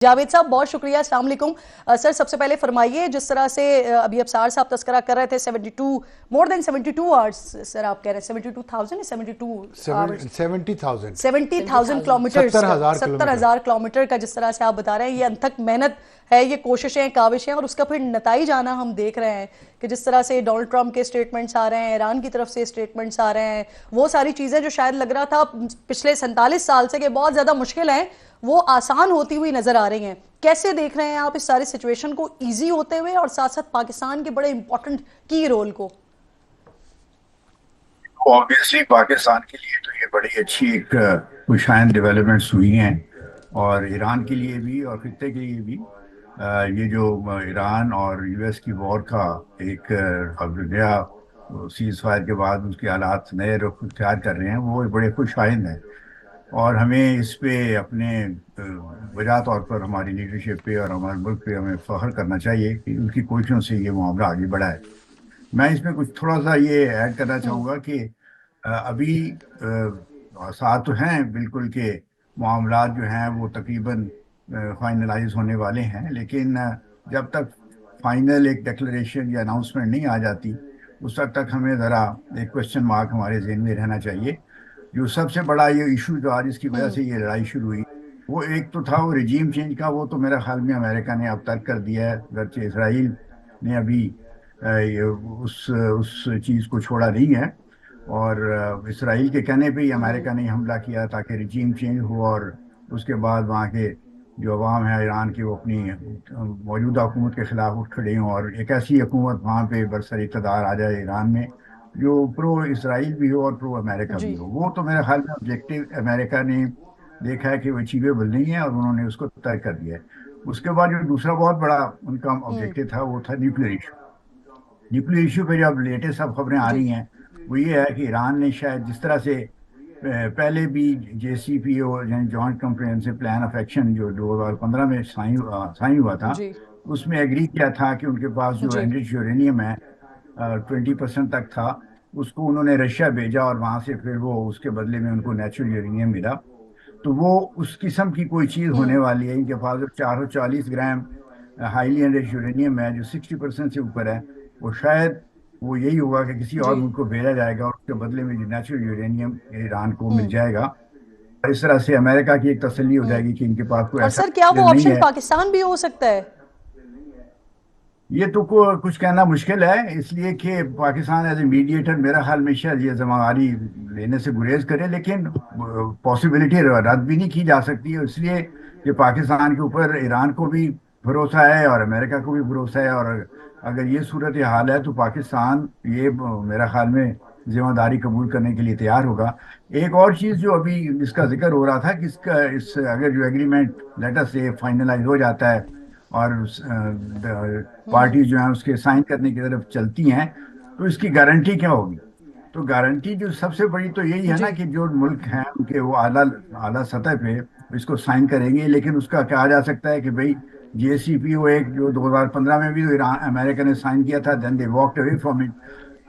जावेद साहब बहुत शुक्रिया। अस्सलाम वालेकुम। सर सबसे पहले फरमाइए, जिस तरह से अभी अबसार साहब तस्करा कर रहे थे 72 मोर देन 72 आवर्स, सर आप कह रहे हैं 72,000 72 आवर्स 70,000 70,000 किलोमीटर 70,000 किलोमीटर का जिस तरह से आप बता रहे हैं, ये अनथक मेहनत है, ये कोशिशें काविशें और उसका फिर नताइज आना हम देख रहे हैं कि जिस तरह से डोनाल्ड ट्रंप के स्टेटमेंट्स आ रहे हैं, ईरान की तरफ से स्टेटमेंट्स आ रहे हैं, वो सारी चीज़ें जो शायद लग रहा था पिछले 47 साल से कि बहुत ज़्यादा मुश्किल हैं, वो आसान होती हुई नजर आ रही हैं। कैसे देख रहे हैं आप इस सारी सिचुएशन को इजी होते हुए और साथ साथ पाकिस्तान के बड़े इंपॉर्टेंट की रोल को? ऑब्वियसली पाकिस्तान के लिए तो ये बड़ी अच्छी एक खुशाइंद डेवलपमेंट्स हुई हैं, और ईरान के लिए भी और खित्ते के लिए भी। ये जो ईरान और यूएस की वॉर का एक अब नया सीज फायर के बाद उसके हालात नए रुख इख्तियार कर रहे हैं, वो बड़े खुशाइंद हैं। और हमें इस पे अपने वजह तौर पर हमारी लीडरशिप पे और हमारे मुल्क पे हमें फख्र करना चाहिए कि उनकी कोशिशों से ये मामला आगे बढ़ा है। मैं इसमें कुछ थोड़ा सा ये ऐड करना चाहूँगा कि अभी साथ तो हैं बिल्कुल के मामला जो हैं वो तकरीबन फाइनलाइज होने वाले हैं, लेकिन जब तक फाइनल एक डिक्लेरेशन या अनाउंसमेंट नहीं आ जाती उस वक्त तक हमें ज़रा एक क्वेश्चन मार्क हमारे जहन में रहना चाहिए। जो सबसे बड़ा ये इशू जो आज इसकी वजह से ये लड़ाई शुरू हुई, वो एक तो था वो रिजीम चेंज का, वो तो मेरा ख्याल में अमेरिका ने अब तर्क कर दिया है, अगरचे इसराइल ने अभी उस चीज़ को छोड़ा नहीं है। और इसराइल के कहने पे ही अमेरिका ने हमला किया ताकि रिजीम चेंज हो और उसके बाद वहाँ के जो अवाम है ईरान की वो अपनी मौजूदा हुकूमत के खिलाफ उठ खड़े हों और एक ऐसी हुकूमत वहाँ पे बरसर इक़्तिदार आ जाए ईरान में जो प्रो इसराइल भी हो और प्रो अमेरिका भी हो। वो तो मेरे ख्याल में ऑब्जेक्टिव अमेरिका ने देखा है कि वो अचीवेबल नहीं है और उन्होंने उसको तय कर दिया है। उसके बाद जो दूसरा बहुत बड़ा उनका ऑब्जेक्टिव था वो था न्यूक्लियर इशू। न्यूक्लियर इशू पे जब लेटेस्ट अब खबरें आ रही हैं वो ये है कि ईरान ने शायद जिस तरह से पहले भी JCPO यानी joint comprehensive plan of action जो 2015 में साइन हुआ था, उसमें एग्री किया था कि उनके पास जो एनरिच्ड यूरेनियम है 20% तक था, उसको उन्होंने रशिया भेजा और वहाँ से फिर वो उसके बदले में उनको नेचुरल यूरेनियम मिला। तो वो उस किस्म की कोई चीज़ होने वाली है। इनके पास 440 ग्राम हाईली एनरिच्ड यूरेनियम है जो 60% से ऊपर है। वो शायद वो यही होगा कि किसी और मुल्क को भेजा जाएगा और उसके बदले में जो नेचुरल यूरेनियम ईरान को मिल जाएगा। और इस तरह से अमेरिका की एक तसल्ली हो जाएगी कि इनके पास कोई और ऐसा सर क्या वो नहीं ऑप्शन है। पाकिस्तान भी हो सकता है? ये तो कुछ कहना मुश्किल है, इसलिए कि पाकिस्तान एज ए मीडिएटर मेरा ख्याल में शायद ये जिम्मेदारी लेने से गुरेज करे, लेकिन पॉसिबिलिटी रद्द भी नहीं की जा सकती है, इसलिए कि पाकिस्तान के ऊपर ईरान को भी भरोसा है और अमेरिका को भी भरोसा है। और अगर ये सूरत हाल है तो पाकिस्तान ये मेरा ख्याल में जिम्मेदारी कबूल करने के लिए तैयार होगा। एक और चीज़ जो अभी इसका जिक्र हो रहा था कि इसका इस अगर जो एग्रीमेंट लेटर से फाइनलाइज हो जाता है और पार्टी जो है उसके साइन करने की तरफ चलती हैं तो इसकी गारंटी क्या होगी? तो गारंटी जो सबसे बड़ी तो यही है ना कि जो मुल्क हैं उनके वो आला आला सतह पे इसको साइन करेंगे, लेकिन उसका कहा जा सकता है कि भाई JCPO एक जो 2015 में भी तो ईरान अमेरिका ने साइन किया था, then they walked away from it.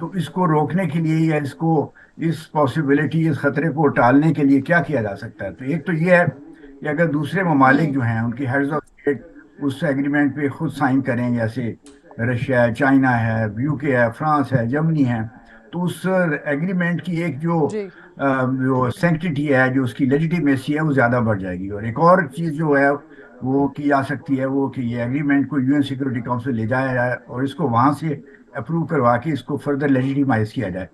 तो इसको रोकने के लिए या इसको इस पॉसिबिलिटी इस खतरे को टालने के लिए क्या किया जा सकता है? तो एक तो ये है कि अगर दूसरे ममालिक जो हैं उनकी हेड्स ऑफ स्टेट उस एग्रीमेंट पे खुद साइन करें, जैसे रशिया है, चाइना है, UK है, फ्रांस है, जर्मनी है, तो उस एग्रीमेंट की एक जो सेंक्टिटी है, जो उसकी लेजिटिमेसी है वो ज़्यादा बढ़ जाएगी। और एक और चीज़ जो है वो की जा सकती है वो कि ये एग्रीमेंट को UN सिक्योरिटी काउंसिल ले जाया जाए और इसको वहाँ से अप्रूव करवा के इसको फर्दर लेजिटिमाइज किया जाए।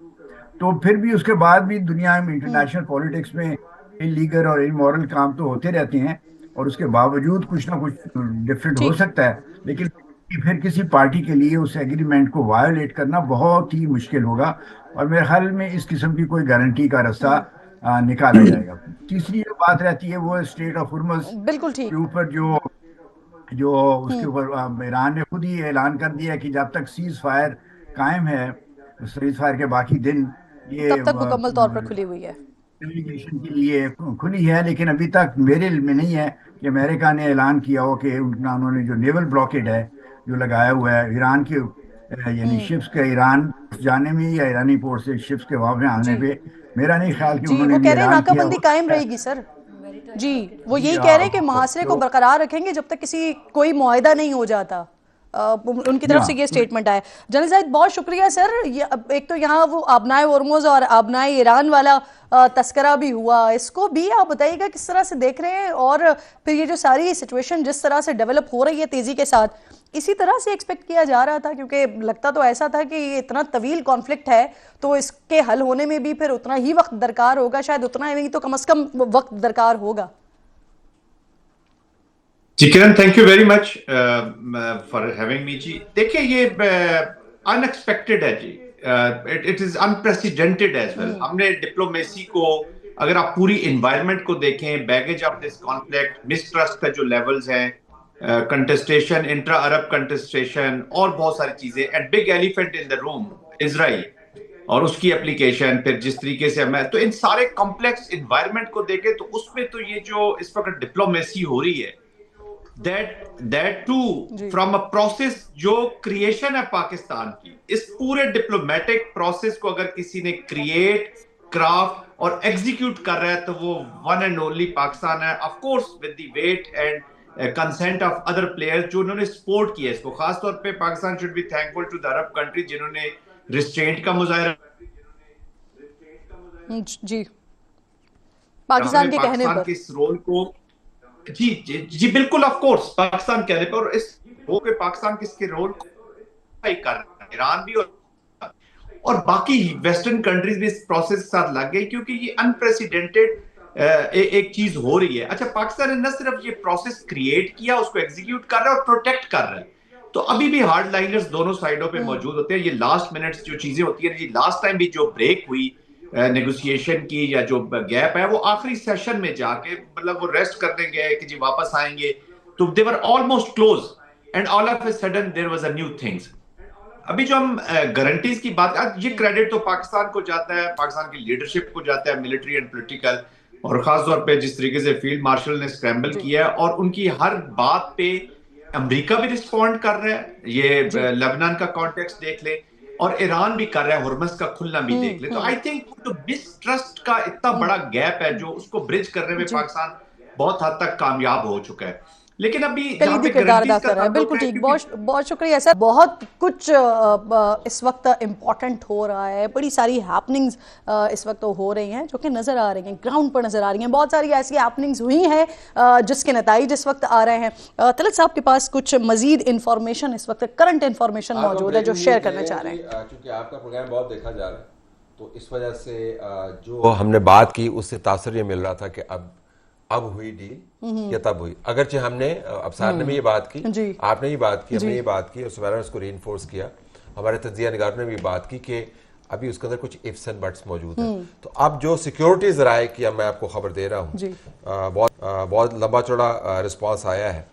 तो फिर भी उसके बाद भी दुनिया में इंटरनेशनल पॉलिटिक्स में इलीगल और इमोरल काम तो होते रहते हैं और उसके बावजूद कुछ ना कुछ डिफरेंट हो सकता है, लेकिन फिर किसी पार्टी के लिए उस एग्रीमेंट को वायोलेट करना बहुत ही मुश्किल होगा और मेरे ख्याल में इस किस्म की कोई गारंटी का रास्ता निकाला जाएगा। तीसरी जो बात रहती है वो स्टेट ऑफ हुर्मुज़ बिल्कुल ठीक के ऊपर जो जो उसके ऊपर ईरान ने खुद ही ऐलान कर दिया कि जब तक सीज फायर कायम है, सीज फायर के बाकी दिन ये तब तक मुकम्मल तौर पर खुली हुई है, कम्युनिकेशन के लिए खुली है। लेकिन अभी तक मेरे इल्म में नहीं है कि अमेरिका ने ऐलान किया हो कि उन्होंने जो नेवल ब्लॉकेड है जो लगाया हुआ है ईरान के यानी शिप्स के ईरान जाने में या ईरानी पोर्ट से शिप्स के वापस आने पे, मेरा नहीं ख्याल कि जी उन्होंने वो भी कह रहे हैं ऐलान किया नाकाबंदी कायम हो। रहेगी सर। जी, वो यही कह रहे हैं कि मुहासरे को बरकरार रखेंगे जब तक कोई मुआहिदा नहीं हो जाता। उनकी तरफ से ये स्टेटमेंट आया। जनरल जाहिद, बहुत शुक्रिया सर। एक तो यहाँ वो आबनाए होर्मुज़ और आबनाए ईरान वाला तस्करा भी हुआ, इसको भी आप बताइएगा किस तरह से देख रहे हैं, और फिर ये जो सारी सिचुएशन जिस तरह से डेवलप हो रही है तेजी के साथ, इसी तरह से एक्सपेक्ट किया जा रहा था, क्योंकि लगता तो ऐसा था कि ये इतना तवील कॉन्फ्लिक्ट है तो इसके हल होने में भी फिर उतना ही वक्त दरकार होगा, शायद उतना ही नहीं तो कम से कम वक्त दरकार होगा। जी Kiran, thank you very much for having me जी। देखिए ये अनएक्सपेक्टेड है जी, it is unprecedented as well. हमने डिप्लोमेसी को, अगर आप पूरी एनवायरनमेंट को देखें, baggage of this conflict, mistrust का जो लेवल्स हैं, कंटेस्टेशन, इंट्रा अरब कंटेस्टेशन और बहुत सारी चीजें, and big elephant in the room Israel और उसकी एप्लीकेशन, फिर जिस तरीके से हमें, तो इन सारे कॉम्प्लेक्स एनवायरनमेंट को देखें तो उसमें तो ये जो इस वक्त डिप्लोमेसी हो रही है, that too from a process जो क्रिएशन है पाकिस्तान की, इस पूरे डिप्लोमेटिक प्रोसेस को अगर किसी ने क्रिएट, क्राफ्ट और एग्जीक्यूट कर रहा है तो वो वन एंड ओनली पाकिस्तान है, of course with the weight and consent of other players जो उन्होंने सपोर्ट किया इसको। खासतौर पे Pakistan should be thankful to the Arab country जिन्होंने रिस्ट्रेंट का मुजाहरा जी पाकिस्तान के कहने पर इस रोल को जी जी जी बिल्कुल, ऑफ कोर्स पाकिस्तान कहने पर, और इस वो पे पाकिस्तान किसके रोल को कर रहा है, ईरान भी और बाकी वेस्टर्न कंट्रीज भी इस प्रोसेस के साथ लग गई, क्योंकि ये अनप्रेसिडेंटेड एक चीज हो रही है। अच्छा, पाकिस्तान ने न सिर्फ ये प्रोसेस क्रिएट किया, उसको एग्जीक्यूट कर रहा है और प्रोटेक्ट कर रहा है, तो अभी भी हार्ड लाइनर्स दोनों साइडों पे मौजूद होते हैं। ये लास्ट मिनट्स जो चीजें होती है, लास्ट टाइम भी जो ब्रेक हुई नेगोशिएशन की या जो गैप है, वो आखिरी सेशन में जाके, मतलब वो रेस्ट करने गए कि जी वापस आएंगे, तो they were almost close and all of a sudden there was a new things. अभी जो हम गारंटीज की बात, ये क्रेडिट तो पाकिस्तान को जाता है, पाकिस्तान की लीडरशिप को जाता है, मिलिट्री एंड पॉलिटिकल, और खासतौर पे जिस तरीके से फील्ड मार्शल ने स्क्रैम्बल किया है और उनकी हर बात पे अमेरिका भी रिस्पॉन्ड कर रहा है। ये लेबनान का कॉन्टेक्स्ट देख ले, और ईरान भी कर रहा है, हुर्मस का खुलना भी देख ले। तो आई थिंक जो मिसट्रस्ट का इतना बड़ा गैप है, जो उसको ब्रिज करने में पाकिस्तान बहुत हद तक कामयाब हो चुका है। लेकिन अभी कलीदी किरदार अदा कर रहा है। बिल्कुल ठीक, बहुत शुक्रिया सर। बहुत कुछ इस वक्त इम्पोर्टेंट हो रहा है, बड़ी सारी हैपनिंग्स इस वक्त हो रही हैं जो कि नज़र आ रही हैं, ग्राउंड पर नज़र आ रही हैं। बहुत सारी ऐसी हैपनिंग्स हुई हैं जिसके नताइज इस वक्त आ रहे हैं। तलत साहब के पास कुछ मजीद इंफॉर्मेशन, इस वक्त करंट इंफॉर्मेशन मौजूद है जो शेयर करना चाह रहे हैं। क्योंकि आपका प्रोग्राम बहुत देखा जा रहा है, तो इस वजह से जो हमने बात की उससे तासर ये मिल रहा था कि अब हुई डील या तब हुई। अगरचे हमने अफसार ने भी ये बात की, आपने भी बात की, हमने ये बात की, और सुबह उसको रीइंफोर्स किया, हमारे तज्जिया निगार ने भी बात की कि अभी उसके अंदर कुछ इफ्स एंड बट्स मौजूद हैं। तो अब जो सिक्योरिटी जराए की मैं आपको खबर दे रहा हूँ, बहुत लंबा चौड़ा रिस्पॉन्स आया है।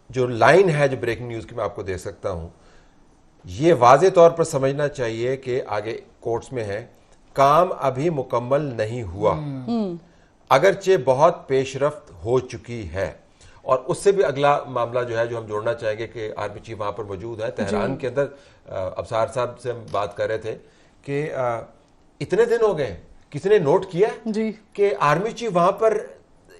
जो लाइन है जो ब्रेकिंग न्यूज़ की मैं आपको दे सकता हूँ, ये वाजे तौर पर समझना चाहिए कि आगे कोर्ट्स में है, काम अभी मुकम्मल नहीं हुआ, अगरचे बहुत पेशरफ्त हो चुकी है। और उससे भी अगला मामला जो है, जो हम जोड़ना चाहेंगे कि आर्मी चीफ वहाँ पर मौजूद है तेहरान के अंदर। अफसार साहब से हम बात कर रहे थे कि इतने दिन हो गए, किसी ने नोट किया कि आर्मी चीफ वहाँ पर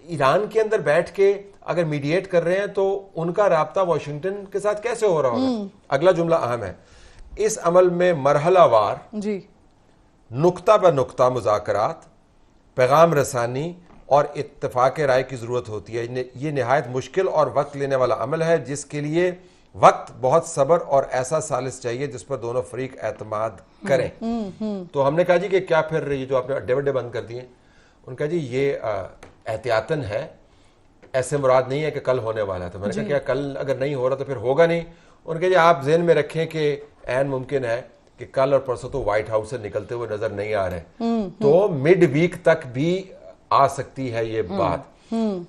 ईरान के अंदर बैठ के अगर मीडिएट कर रहे हैं तो उनका राब्ता वाशिंगटन के साथ कैसे हो रहा होगा। अगला जुमला अहम है, इस अमल में मरहलावार नुक्ता ब नुक्ता मुज़ाकरात, पैगाम रसानी और इत्तेफाक राय की ज़रूरत होती है। ये निहायत मुश्किल और वक्त लेने वाला अमल है, जिसके लिए वक्त, बहुत सब्र और ऐसा सालिस चाहिए जिस पर दोनों फरीक एतमाद करें। तो हमने कहा जी कि क्या फिर ये जो आपने अड्डे वड्डे बंद कर दिए, उनका जी ये एहतियातन है, ऐसे मुराद नहीं है कि कल होने वाला है। तो मैंने कहा क्या कल अगर नहीं हो रहा तो फिर होगा नहीं। उनके जी आप ज़हन में रखें कि ऐन मुमकिन है कि कल और परसों तो व्हाइट हाउस से निकलते हुए नजर नहीं आ रहे, तो मिड वीक तक भी आ सकती है ये बात,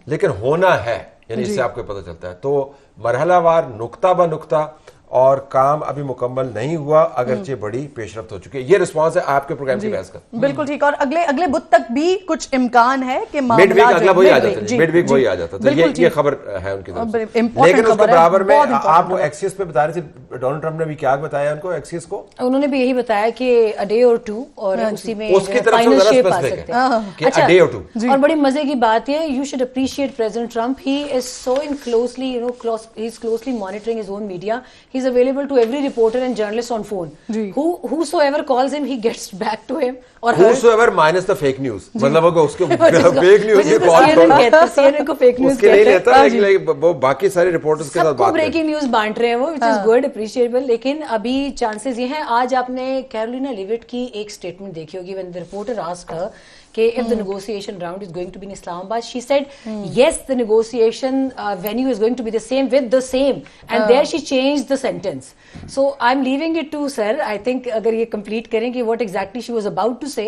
लेकिन होना है, यानी इससे आपको पता चलता है। तो मरहलावार नुक्ता ब नुक्ता और काम अभी मुकम्मल नहीं हुआ, अगरचे बड़ी पेशरफ्त हो चुकी है। ये रिस्पांस है आपके प्रोग्राम की बहस का। बिल्कुल ठीक। और अगले बुध तक भी कुछ इम्कान है कि मिड वीक अगला वही आ जाता है, मिड वीक वही आ जाता है। तो ये खबर है उनकी तरफ से। लेकिन उसके बराबर में आप वो एक्सिस पे बता रहे थे, डोनाल्ड ट्रंप ने भी क्या बताया उनको एक्सिस को? उन्होंने भी यही बताया कि अ डे और टू, और उसी में उसकी तरफ फाइनल से शेप आ सकते हैं। अच्छा, अ डे और टू। और बड़ी मजे की बात है, you should appreciate President Trump, he is so in closely, you know, he is closely monitoring his own media, he is available to every reporter and journalist on phone. Whosoever calls him, he gets back to him. और whosoever minus the fake news, मतलब अगर उसके fake news के call CNN को fake news उसके नहीं लेता, लेकिन वो बाकी सारे रिपोर्टर्स के साथ बात ब्रेकिंग न्यूज बांट रहे हैं वो, which is good, appreciable। लेकिन अभी चांसेस ये हैं, आज आपने कैरोलिना लिविट की एक स्टेटमेंट देखी होगी, when the reporter asked her if the negotiation round is going to be in Islamabad, she said yes, the negotiation venue is going to be the same with the same, and there she changed the sentence. So I'm leaving it to sir, I think अगर ये complete करें कि what exactly she was about to say,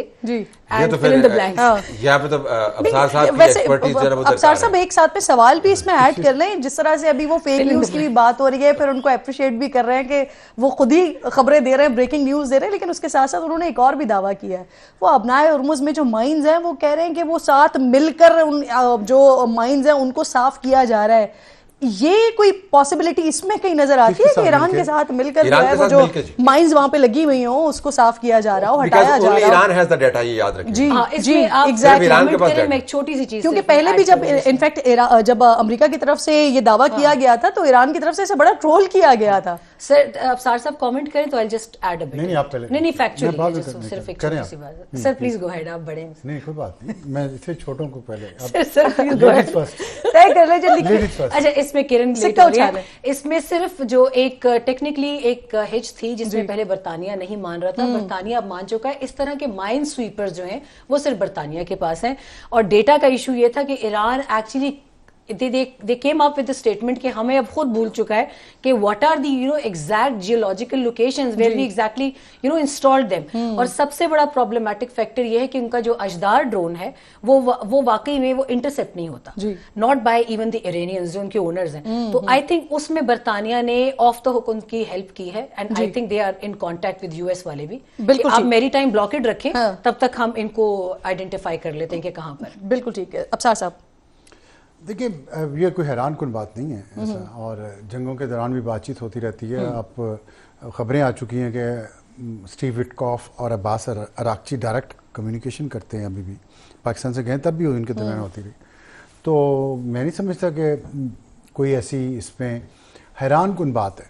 and fill in the blanks। यहाँ पे तो अफसार साहब की expertise जरा वो अफसार साहब एक साथ पे सवाल भी इसमें ऐड कर लें, जिस तरह से अभी वो फेक न्यूज की भी बात हो रही है, फिर उनको अप्रिशिएट भी कर रहे हैं कि वो खुद ही खबरें दे रहे हैं, ब्रेकिंग न्यूज दे रहे हैं, लेकिन उसके साथ साथ उन्होंने एक और भी दावा किया है, वो अबनाए हुर्मुज़ में जो माइंस हैं, वो कह रहे हैं कि वो साथ मिलकर जो माइंस हैं उनको साफ किया जा रहा है। ये कोई पॉसिबिलिटी इसमें कहीं नजर आती है कि ईरान के साथ मिलकर जो है वो जो माइंस वहां पे लगी हुई हो उसको साफ किया जा रहा हो, हटाया जा रहा हो? ईरान हैज द डेटा, ये याद रखिए। जी जी, एग्जैक्टली। ईरान के पास एक छोटी सी चीज, क्योंकि पहले भी जब इनफैक्ट जब अमेरिका की तरफ से ये दावा किया गया था तो ईरान की तरफ से इसे बड़ा ट्रोल किया गया था। सर अफसार साहब कमेंट करें तो I just add a bit. नहीं, आप पहले नहीं फैक्चुअली सिर्फ एक छोटी सी बात। सर प्लीज गो अहेड, आप बढ़ें। नहीं कोई बात नहीं, मैं इससे छोटों को पहले सर प्लीज गो अहेड, तय कर ले जल्दी। अच्छा, इसमें किरण लेट हो रही है, इसमें सिर्फ जो एक टेक्निकली एक हिच थी जिसमें पहले बर्तानिया नहीं मान रहा था, बर्तानिया अब मान चुका है। इस तरह के माइन स्वीपर्स जो हैं वो सिर्फ बर्तानिया के पास हैं, और डेटा का इशू ये था कि Iran actually they came up with the statement कि हमें अब खुद भूल चुका है कि what are the exact geological locations where we exactly installed them। और सबसे बड़ा problematic factor ये है कि उनका जो अजदार ड्रोन है वो वाकई में वो इंटरसेप्ट नहीं होता, not by even the Iranians जो उनके ओनर्स हैं। तो आई थिंक उसमें बर्तानिया ने ऑफ द हुक उनकी हेल्प की है, and I think they are in contact with US वाले भी। बिल्कुल, आप मेरी टाइम ब्लॉकेड रखें, तब तक हम इनको आइडेंटिफाई कर लेते हैं कि कहाँ पर। बिल्कुल ठीक है अफसार साहब। देखिए, ये कोई हैरान कुन बात नहीं है ऐसा, और जंगों के दौरान भी बातचीत होती रहती है। अब खबरें आ चुकी हैं कि स्टीव विटकॉफ और अब्बास अराक्ची डायरेक्ट कम्युनिकेशन करते हैं, अभी भी पाकिस्तान से गए तब भी उनके दरमियान होती रही। तो मैं नहीं समझता कि कोई ऐसी इसमें हैरान कुन बात है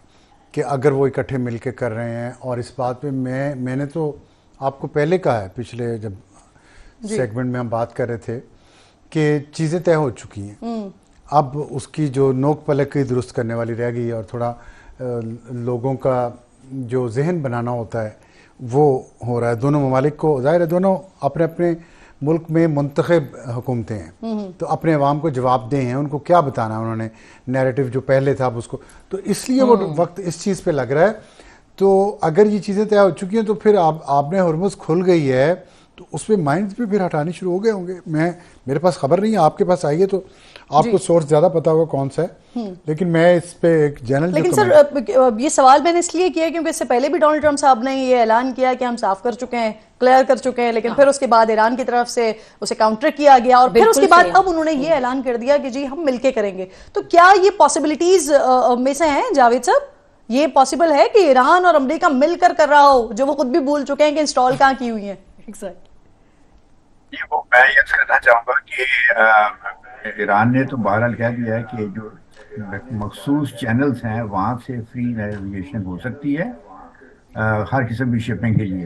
कि अगर वो इकट्ठे मिल के कर रहे हैं। और इस बात पे मैंने तो आपको पहले कहा है, पिछले जब सेगमेंट में हम बात कर रहे थे कि चीज़ें तय हो चुकी हैं, अब उसकी जो नोक पलक की दुरुस्त करने वाली रह गई है, और थोड़ा लोगों का जो जहन बनाना होता है वो हो रहा है। दोनों ममालिक को जाहिर है, दोनों अपने अपने मुल्क में मुंतखब हुकूमतें हैं, तो अपने अवाम को जवाबदेह हैं, उनको क्या बताना है उन्होंने, नैरेटिव जो पहले था अब उसको, तो इसलिए वो वक्त इस चीज़ पे लग रहा है। तो अगर ये चीज़ें तय हो चुकी हैं तो फिर आपने हुर्मुज़ खुल गई है, तो उसमें माइंस भी फिर हटाने शुरू हो गए होंगे। मेरे पास खबर नहीं है, आपके पास आई है तो आपको सोर्स ज़्यादा पता होगा कौन सा है, लेकिन मैं इस पे एक जनरल। लेकिन सर ये सवाल मैंने इसलिए किया क्योंकि इससे पहले भी डोनाल्ड ट्रंप साहब ने ये ऐलान किया कि हम साफ कर चुके हैं, क्लियर कर चुके हैं, लेकिन फिर उसके बाद ईरान की तरफ से उसे काउंटर किया गया, और फिर उसके बाद अब उन्होंने ये ऐलान कर दिया कि जी हम मिलके करेंगे। तो क्या ये पॉसिबिलिटीज में से हैं जावेद साहब? ये पॉसिबल है कि ईरान और अमेरिका मिलकर कर रहा हो, जो वो खुद भी भूल चुके हैं कि इंस्टॉल कहाँ की हुई है? वो मैं ये कहना चाहूँगा कि ईरान ने तो बहरहाल कह दिया है कि जो मखसूस चैनल्स हैं वहाँ से फ्री नेविगेशन हो सकती है हर किस्म की शिपिंग के लिए,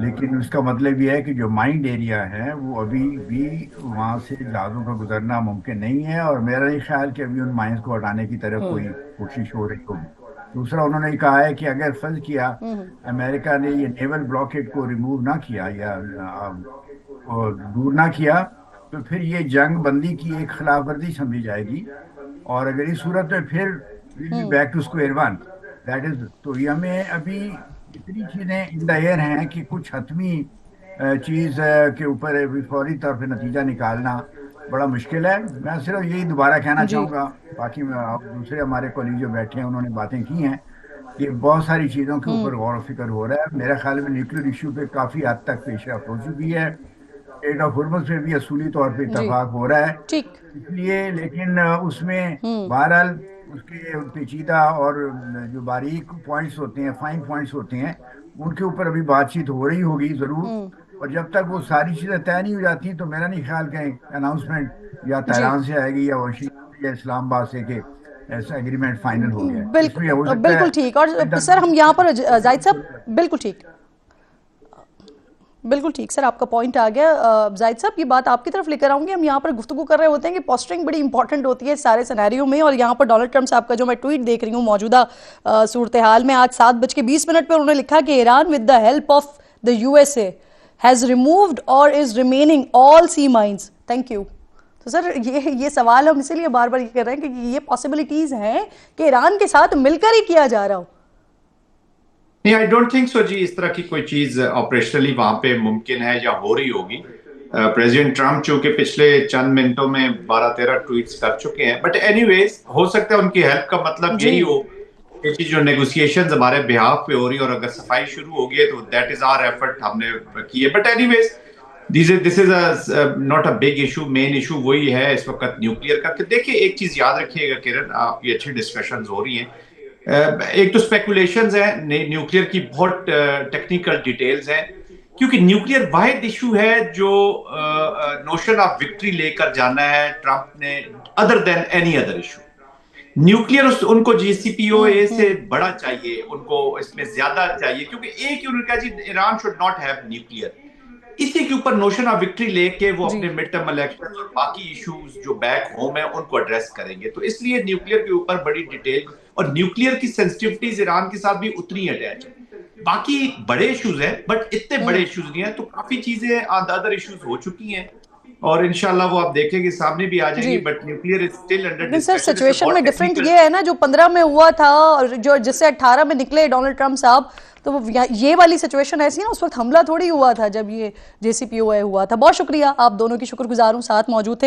लेकिन उसका मतलब ये है कि जो माइंड एरिया है वो अभी भी वहाँ से जहाज़ों का गुजरना मुमकिन नहीं है, और मेरा ये ख्याल कि अभी उन माइंस को हटाने की तरफ कोई कोशिश हो रही होगी। दूसरा, उन्होंने कहा है कि अगर फर्ज किया अमेरिका ने ये नेवल ब्लॉकेड को रिमूव ना किया या और दूर ना किया, तो फिर ये जंग बंदी की एक खिलाफ वर्जी समझी जाएगी, और अगर इस सूरत में फिर back to square one, that is. तो ये हमें अभी इतनी चीज़ें इन द एयर हैं कि कुछ हतमी चीज़ के ऊपर फौरी तौर पर नतीजा निकालना बड़ा मुश्किल है। मैं सिर्फ यही दोबारा कहना चाहूँगा, बाकी दूसरे हमारे कॉलीग जो बैठे हैं उन्होंने बातें की हैं, कि बहुत सारी चीज़ों के ऊपर गौर व फिक्र हो रहा है। मेरे ख्याल में न्यूक्लियर इशू पे काफ़ी हद तक पेशरफ हो चुकी है। स्टेट ऑफ हुर्मुज़ पे भी असूली तौर पे जी इतफाक हो रहा है। ठीक। इसलिए लेकिन उसमें बहरहाल उसके पेचीदा और जो बारीक पॉइंट्स होते हैं, फाइन पॉइंट्स होते हैं, उनके ऊपर अभी बातचीत हो रही होगी ज़रूर। और जब तक वो सारी चीज़ें तय नहीं हो जाती तो मेरा नहीं ख्याल कहीं अनाउंसमेंट या जी तेहरान से आएगी या वाशिंगटन या इस्लामाबाद से कि ऐसा एग्रीमेंट फाइनल हो गया है। इसमें हो बिल्कुल सकता बिल्कुल है ठीक। और सर हम यहाँ पर जाहिद साहब बिल्कुल ठीक, बिल्कुल ठीक सर, आपका पॉइंट आ गया। जाहिद साहब ये बात आपकी तरफ लेकर आऊंगी। हम यहाँ पर गुफ्तगू कर रहे होते हैं कि पोस्टरिंग बड़ी इंपॉर्टेंट होती है सारे सिनेरियो में, और यहाँ पर डोनाल्ड ट्रंप साहब का जो मैं ट्वीट देख रही हूँ मौजूदा सूरत हाल में, आज 7:20 पर उन्होंने लिखा कि Iran with the help of the USA has removed और is remaining all sea mines. Thank you. तो सर ये सवाल हम इसीलिए बार बार ये कर रहे हैं कि ये पॉसिबिलिटीज हैं कि ईरान के साथ मिलकर ही किया जा रहा हो। नहीं, आई डोंट थिंक सो जी, इस तरह की कोई चीज ऑपरेशनली वहां पे मुमकिन है या हो रही होगी। प्रेसिडेंट ट्रंप चूंकि पिछले चंद मिनटों में 12-13 ट्वीट्स कर चुके हैं, बट एनीवेज हो सकता है उनकी हेल्प का मतलब यही हो कि जो नेगोशिएशंस हमारे बिहाफ पे हो रही है और अगर सफाई शुरू हो गई है तो दैट इज आवर एफर्ट, हमने की है। But anyways this is not a big issue. Main issue वही है इस वक्त न्यूक्लियर का। देखिए एक चीज याद रखिएगा किरण, आपकी अच्छी डिस्कशंस हो रही हैं। एक तो स्पेकुलेशंस है, न्यूक्लियर की बहुत टेक्निकल डिटेल्स हैं, क्योंकि न्यूक्लियर वाहिद इशू है जो नोशन ऑफ विक्ट्री लेकर जाना है ट्रंप ने, other than any other issue. Nuclear उनको JCPOA से बड़ा चाहिए, उनको इसमें ज्यादा चाहिए, क्योंकि एक ही उन्होंने कहा जी Iran should not have nuclear. इसी के ऊपर नोशन ऑफ विक्ट्री लेके वो अपने मिड टर्म इलेक्शन और बाकी इश्यूज जो बैक होम है उनको एड्रेस करेंगे। तो इसलिए न्यूक्लियर के ऊपर बड़ी डिटेल, और न्यूक्लियर की सेंसिटिविटीज ईरान के साथ भी उतनी अटैच है। बाकी बड़े इश्यूज हैं बट इतने बड़े इश्यूज नहीं है। तो काफी चीजें अदर इश्यूज हो चुकी हैं और इंशाल्लाह वो आप देखेंगे सामने भी आ जाएंगी, but nuclear is still under discussion. Sir situation में डिफरेंट ये है ना, जो 15 में हुआ था और जो जिससे 18 में निकले डोनाल्ड ट्रंप साहब, तो ये वाली सिचुएशन ऐसी है ना, उस वक्त हमला थोड़ी हुआ था जब ये JCPOA हुआ था। बहुत शुक्रिया, आप दोनों की शुक्रगुजार हूं, साथ मौजूद थे।